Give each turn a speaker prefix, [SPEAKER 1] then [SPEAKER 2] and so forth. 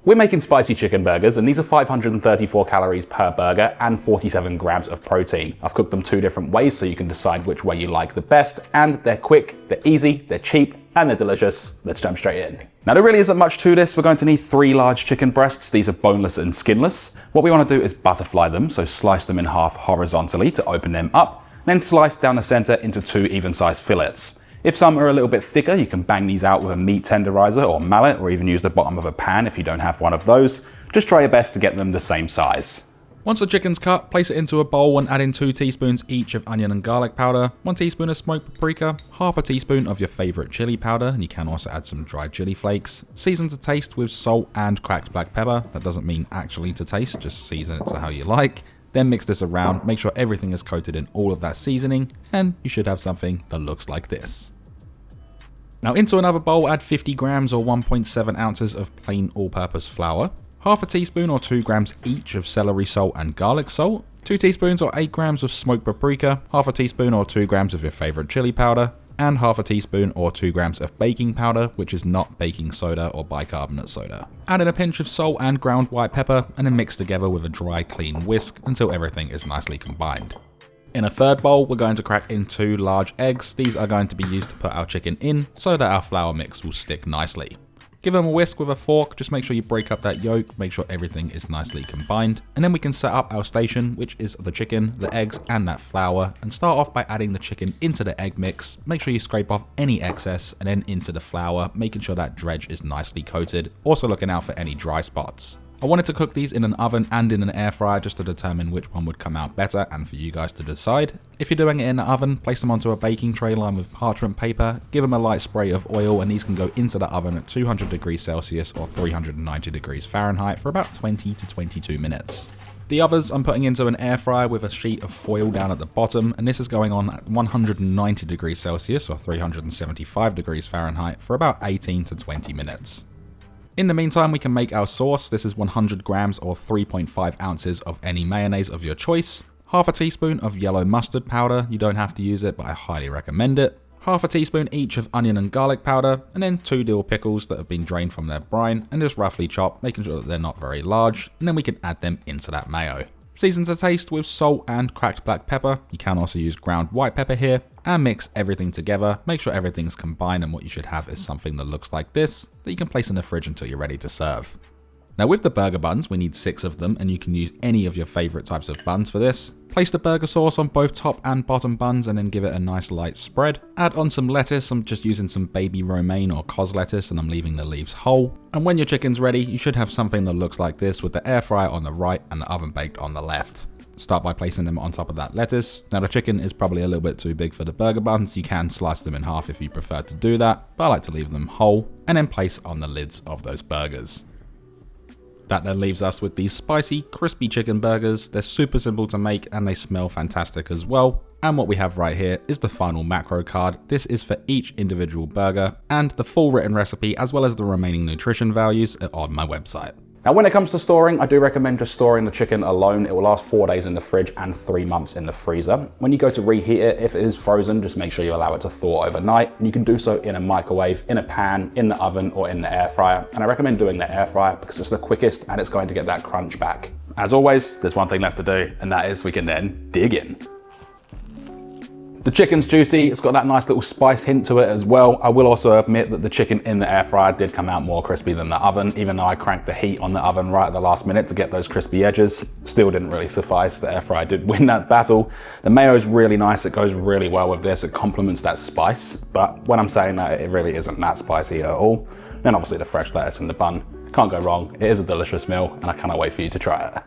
[SPEAKER 1] We're making spicy chicken burgers, and these are 534 calories per burger and 47 grams of protein. I've cooked them 2 different ways so you can decide which way you like the best, and they're quick, they're easy, they're cheap, and they're delicious. Let's jump straight in. Now there really isn't much to this. We're going to need 3 large chicken breasts. These are boneless and skinless. What we want to do is butterfly them, so slice them in half horizontally to open them up, then slice down the center into 2 even-sized fillets. If some are a little bit thicker, you can bang these out with a meat tenderizer or mallet, or even use the bottom of a pan if you don't have one of those. Just try your best to get them the same size.
[SPEAKER 2] Once the chicken's cut, place it into a bowl and add in 2 teaspoons each of onion and garlic powder, 1 teaspoon of smoked paprika, half a teaspoon of your favorite chili powder, and you can also add some dried chili flakes. Season to taste with salt and cracked black pepper. That doesn't mean actually to taste, just season it to how you like. Then mix this around, make sure everything is coated in all of that seasoning, and you should have something that looks like this. Now into another bowl, add 50 grams or 1.7 ounces of plain all-purpose flour, half a teaspoon or 2 grams each of celery salt and garlic salt, 2 teaspoons or 8 grams of smoked paprika, half a teaspoon or 2 grams of your favorite chili powder, and half a teaspoon or 2 grams of baking powder, which is not baking soda or bicarbonate soda. Add in a pinch of salt and ground white pepper, and then mix together with a dry, clean whisk until everything is nicely combined. In a third bowl, we're going to crack in 2 large eggs. These are going to be used to put our chicken in so that our flour mix will stick nicely. Give them a whisk with a fork, just make sure you break up that yolk, make sure everything is nicely combined, and then we can set up our station, which is the chicken, the eggs, and that flour, and start off by adding the chicken into the egg mix. Make sure you scrape off any excess, and then into the flour, making sure that dredge is nicely coated, also looking out for any dry spots. I wanted to cook these in an oven and in an air fryer just to determine which one would come out better and for you guys to decide. If you're doing it in the oven, place them onto a baking tray lined with parchment paper, give them a light spray of oil, and these can go into the oven at 200 degrees Celsius or 390 degrees Fahrenheit for about 20 to 22 minutes. The others I'm putting into an air fryer with a sheet of foil down at the bottom, and this is going on at 190 degrees Celsius or 375 degrees Fahrenheit for about 18 to 20 minutes. In the meantime, we can make our sauce. This is 100 grams or 3.5 ounces of any mayonnaise of your choice, half a teaspoon of yellow mustard powder. You don't have to use it, but I highly recommend it. Half a teaspoon each of onion and garlic powder, and then 2 dill pickles that have been drained from their brine and just roughly chopped, making sure that they're not very large, and then we can add them into that mayo. Season to taste with salt and cracked black pepper. You can also use ground white pepper here, and mix everything together. Make sure everything's combined, and what you should have is something that looks like this that you can place in the fridge until you're ready to serve. Now with the burger buns, we need 6 of them, and you can use any of your favorite types of buns for this. Place the burger sauce on both top and bottom buns and then give it a nice light spread. Add on some lettuce. I'm just using some baby romaine or cos lettuce, and I'm leaving the leaves whole. And when your chicken's ready, you should have something that looks like this with the air fryer on the right and the oven baked on the left. Start by placing them on top of that lettuce. Now the chicken is probably a little bit too big for the burger buns. You can slice them in half if you prefer to do that, but I like to leave them whole, and then place on the lids of those burgers. That then leaves us with these spicy, crispy chicken burgers. They're super simple to make and they smell fantastic as well. And what we have right here is the final macro card. This is for each individual burger, and the full written recipe as well as the remaining nutrition values are on my website.
[SPEAKER 1] Now when it comes to storing, I do recommend just storing the chicken alone. It will last 4 days in the fridge and 3 months in the freezer. When you go to reheat it, if it is frozen, just make sure you allow it to thaw overnight. And you can do so in a microwave, in a pan, in the oven, or in the air fryer. And I recommend doing the air fryer because it's the quickest and it's going to get that crunch back. As always, there's one thing left to do, and that is we can then dig in. The chicken's juicy, it's got that nice little spice hint to it as well. I will also admit that the chicken in the air fryer did come out more crispy than the oven, even though I cranked the heat on the oven right at the last minute to get those crispy edges. Still didn't really suffice, the air fryer did win that battle. The mayo is really nice, it goes really well with this, it complements that spice, but when I'm saying that, it really isn't that spicy at all. Then obviously the fresh lettuce in the bun, can't go wrong, it is a delicious meal, and I cannot wait for you to try it.